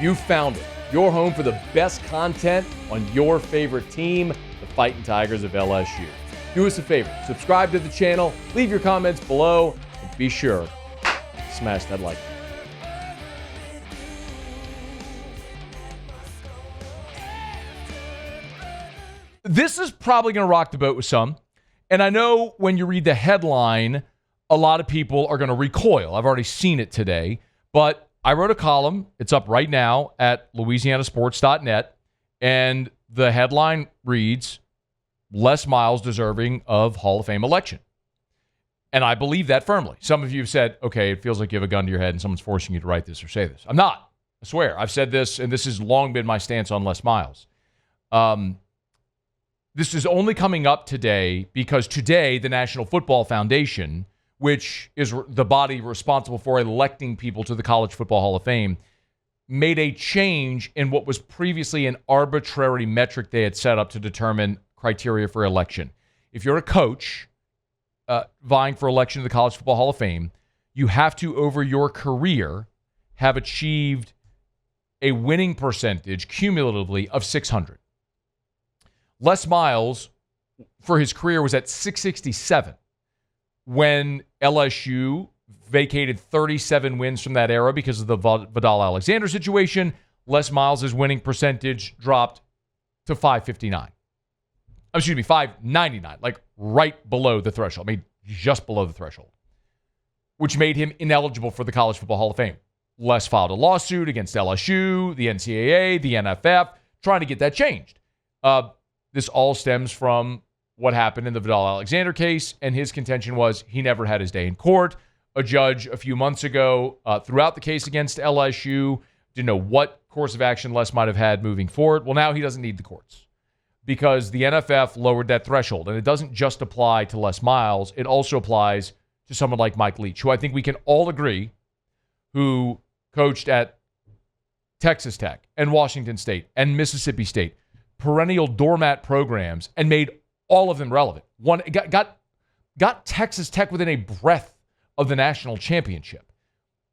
You found it. Your home for the best content on your favorite team, the Fighting Tigers of LSU. Do us a favor, subscribe to the channel, leave your comments below, and be sure to smash that like button. This is probably going to rock the boat with some. And I know when you read the headline, a lot of people are going to recoil. I've already seen it today. But I wrote a column. It's up right now at louisianasports.net. And the headline reads, Les Miles deserving of Hall of Fame election. And I believe that firmly. Some of you have said, okay, it feels like you have a gun to your head and someone's forcing you to write this or say this. I'm not. I swear. I've said this, and this has long been my stance on Les Miles. This is only coming up today because today the National Football Foundation, which is the body responsible for electing people to the College Football Hall of Fame, made a change in what was previously an arbitrary metric they had set up to determine criteria for election. If you're a coach vying for election to the College Football Hall of Fame, you have to, over your career, have achieved a winning percentage cumulatively of 600. Les Miles, for his career, was at 667 when LSU vacated 37 wins from that era because of the Vidal-Alexander situation. Les Miles' winning percentage dropped to 559. Excuse me, 599, like right below the threshold. I mean, just below the threshold, which made him ineligible for the College Football Hall of Fame. Les filed a lawsuit against LSU, the NCAA, the NFF, trying to get that changed. This all stems from what happened in the Vidal-Alexander case, and his contention was he never had his day in court. A judge a few months ago threw out the case against LSU, didn't know what course of action Les might have had moving forward. Well, now he doesn't need the courts because the NFF lowered that threshold, and it doesn't just apply to Les Miles. It also applies to someone like Mike Leach, who I think we can all agree who coached at Texas Tech and Washington State and Mississippi State, perennial doormat programs, and made all of them relevant. One got Texas Tech within a breath of the national championship.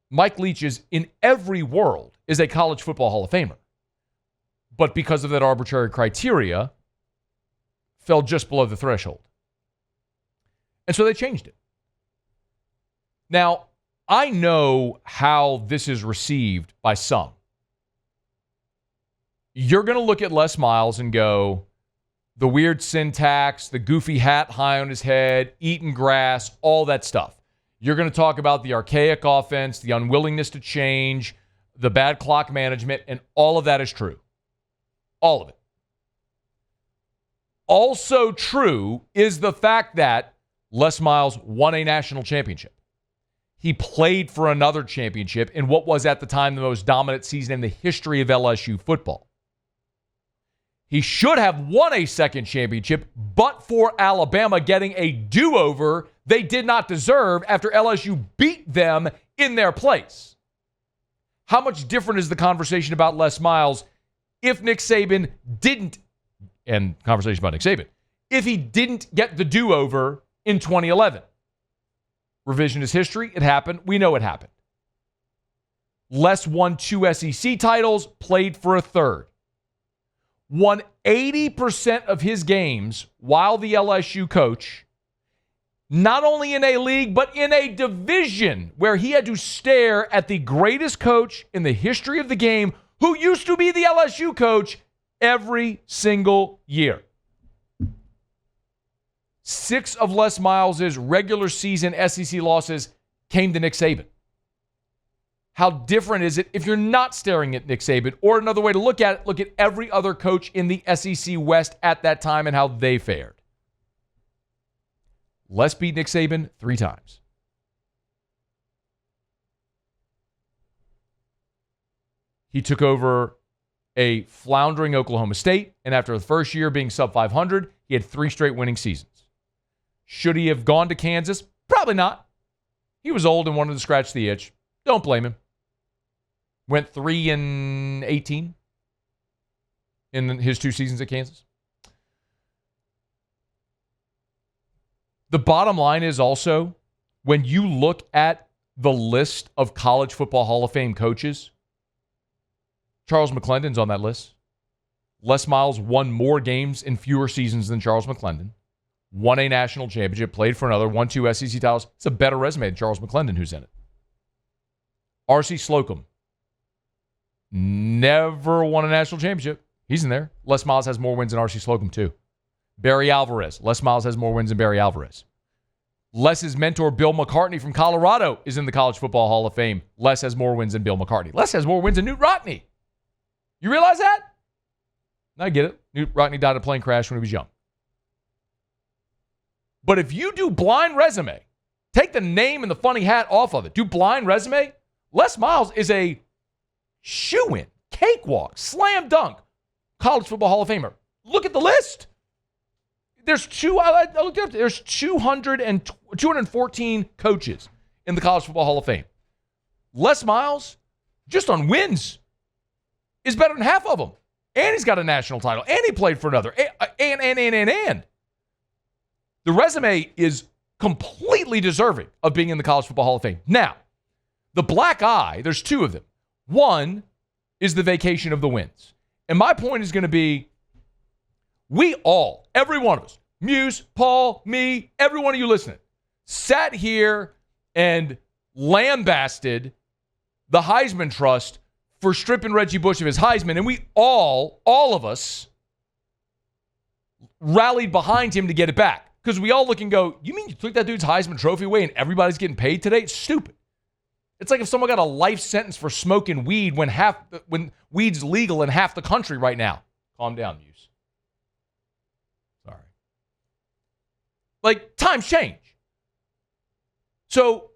Mike Leach is, in every world, is a college football Hall of Famer. But because of that arbitrary criteria, fell just below the threshold. And so they changed it. Now, I know how this is received by some. You're going to look at Les Miles and go, the weird syntax, the goofy hat high on his head, eating grass, all that stuff. You're going to talk about the archaic offense, the unwillingness to change, the bad clock management, and all of that is true. All of it. Also true is the fact that Les Miles won a national championship. He played for another championship in what was at the time the most dominant season in the history of LSU football. He should have won a second championship, but for Alabama getting a do-over they did not deserve after LSU beat them in their place. How much different is the conversation about Les Miles if Nick Saban didn't, and conversation about Nick Saban, if he didn't get the do-over in 2011? Revisionist history, it happened. We know it happened. Les won 2 SEC titles, played for a third. Won 80% of his games while the LSU coach, not only in a league, but in a division where he had to stare at the greatest coach in the history of the game, who used to be the LSU coach, every single year. 6 of Les Miles' regular season SEC losses came to Nick Saban. How different is it if you're not staring at Nick Saban? Or another way to look at it, look at every other coach in the SEC West at that time and how they fared. Les beat Nick Saban 3 times. He took over a floundering Oklahoma State, and after the first year being sub 500, he had 3 straight winning seasons. Should he have gone to Kansas? Probably not. He was old and wanted to scratch the itch. Don't blame him. Went 3-18 in his 2 seasons at Kansas. The bottom line is also, when you look at the list of College Football Hall of Fame coaches, Charles McClendon's on that list. Les Miles won more games in fewer seasons than Charles McClendon. Won a national championship, played for another, won 2 SEC titles. It's a better resume than Charles McClendon, who's in it. R.C. Slocum. Never won a national championship. He's in there. Les Miles has more wins than R.C. Slocum, too. Barry Alvarez. Les Miles has more wins than Barry Alvarez. Les's mentor, Bill McCartney from Colorado, is in the College Football Hall of Fame. Les has more wins than Bill McCartney. Les has more wins than Newt Rockne. You realize that? I get it. Newt Rockne died in a plane crash when he was young. But if you do blind resume, take the name and the funny hat off of it, do blind resume, Les Miles is a shoo-in, cakewalk, slam dunk, College Football Hall of Famer. Look at the list. There's 214 coaches in the College Football Hall of Fame. Les Miles, just on wins, is better than half of them. And he's got a national title. And he played for another. And. The resume is completely deserving of being in the College Football Hall of Fame. Now, the black eye, there's two of them. One is the vacation of the wins. And my point is going to be, we all, every one of us, Muse, Paul, me, every one of you listening, sat here and lambasted the Heisman Trust for stripping Reggie Bush of his Heisman. And we all of us, rallied behind him to get it back. Because we all look and go, you mean you took that dude's Heisman Trophy away and everybody's getting paid today? It's stupid. It's like if someone got a life sentence for smoking weed when weed's legal in half the country right now. Calm down, Muse. Sorry. Like, times change. So,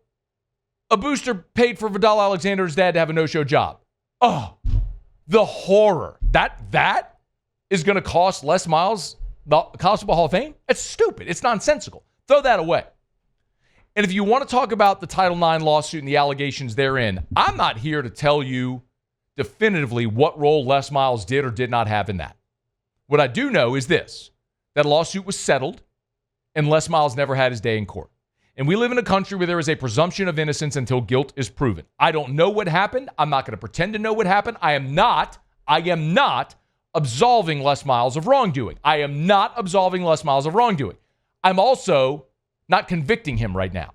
a booster paid for Vidal Alexander's dad to have a no-show job. Oh, the horror. That is going to cost Les Miles the College Football Hall of Fame? It's stupid. It's nonsensical. Throw that away. And if you want to talk about the Title IX lawsuit and the allegations therein, I'm not here to tell you definitively what role Les Miles did or did not have in that. What I do know is this, that lawsuit was settled and Les Miles never had his day in court. And we live in a country where there is a presumption of innocence until guilt is proven. I don't know what happened. I'm not going to pretend to know what happened. I am not absolving Les Miles of wrongdoing. I am not absolving Les Miles of wrongdoing. I'm also not convicting him right now.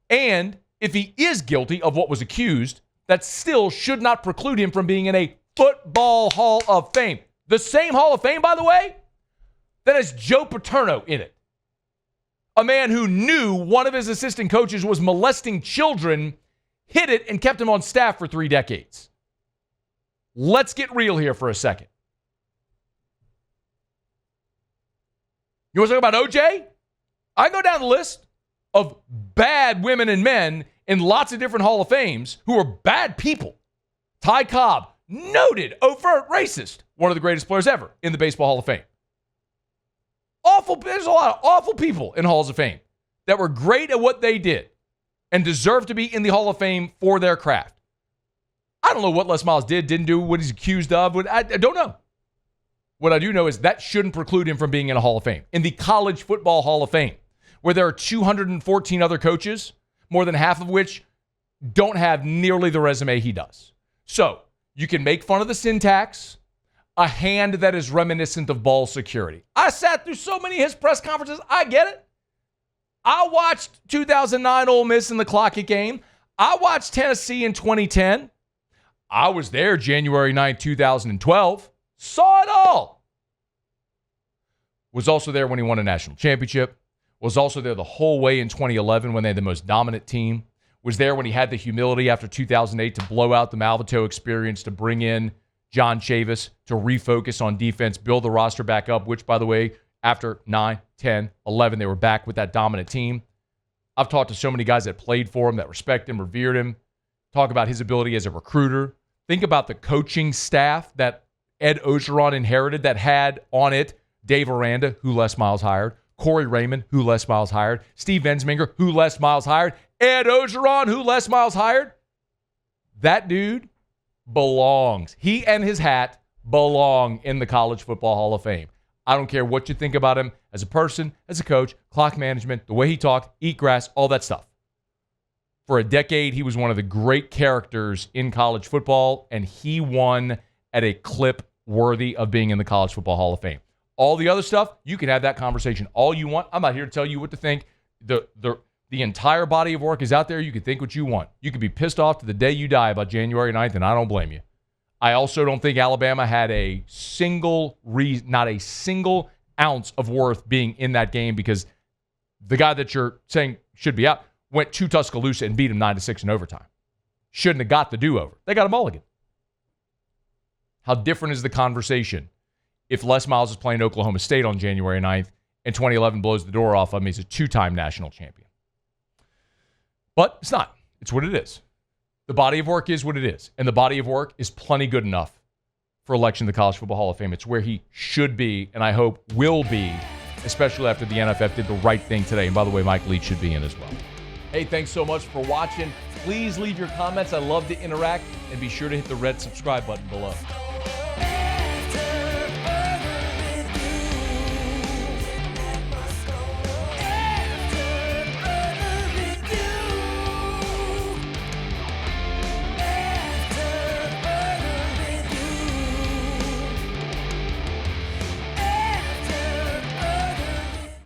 And if he is guilty of what was accused, that still should not preclude him from being in a Football Hall of Fame. The same Hall of Fame, by the way, that has Joe Paterno in it. A man who knew one of his assistant coaches was molesting children, hid it, and kept him on staff for 3 decades. Let's get real here for a second. You want to talk about OJ? I go down the list of bad women and men in lots of different Hall of Fames who are bad people. Ty Cobb, noted overt racist, one of the greatest players ever in the Baseball Hall of Fame. There's a lot of awful people in Halls of Fame that were great at what they did and deserve to be in the Hall of Fame for their craft. I don't know what Les Miles didn't do, what he's accused of. I don't know. What I do know is that shouldn't preclude him from being in a Hall of Fame. In the College Football Hall of Fame, where there are 214 other coaches, more than half of which don't have nearly the resume he does. So, you can make fun of the syntax, a hand that is reminiscent of ball security. I sat through so many of his press conferences. I get it. I watched 2009 Ole Miss in the Clockett game. I watched Tennessee in 2010. I was there January 9, 2012. Saw it all. Was also there when he won a national championship. Was also there the whole way in 2011 when they had the most dominant team. Was there when he had the humility after 2008 to blow out the Malvito experience, to bring in John Chavis, to refocus on defense, build the roster back up, which, by the way, after 9, 10, 11, they were back with that dominant team. I've talked to so many guys that played for him, that respect him, revered him, talk about his ability as a recruiter. Think about the coaching staff that Ed Ogeron inherited that had on it Dave Aranda, who Les Miles hired, Corey Raymond, who Les Miles hired, Steve Ensminger, who Les Miles hired, Ed Ogeron, who Les Miles hired. That dude belongs. He and his hat belong in the College Football Hall of Fame. I don't care what you think about him as a person, as a coach, clock management, the way he talked, eat grass, all that stuff. For a decade, he was one of the great characters in college football, and he won at a clip worthy of being in the College Football Hall of Fame. All the other stuff, you can have that conversation all you want. I'm not here to tell you what to think. The entire body of work is out there. You can think what you want. You can be pissed off to the day you die about January 9th, and I don't blame you. I also don't think Alabama had not a single ounce of worth being in that game, because the guy that you're saying should be out went to Tuscaloosa and beat him 9-6 in overtime. Shouldn't have got the do-over. They got a mulligan. How different is the conversation if Les Miles is playing Oklahoma State on January 9th and 2011 blows the door off of him? He's a two-time national champion. But it's not. It's what it is. The body of work is what it is. And the body of work is plenty good enough for election to the College Football Hall of Fame. It's where he should be, and I hope will be, especially after the NFF did the right thing today. And by the way, Mike Leach should be in as well. Hey, thanks so much for watching. Please leave your comments. I love to interact. And be sure to hit the red subscribe button below.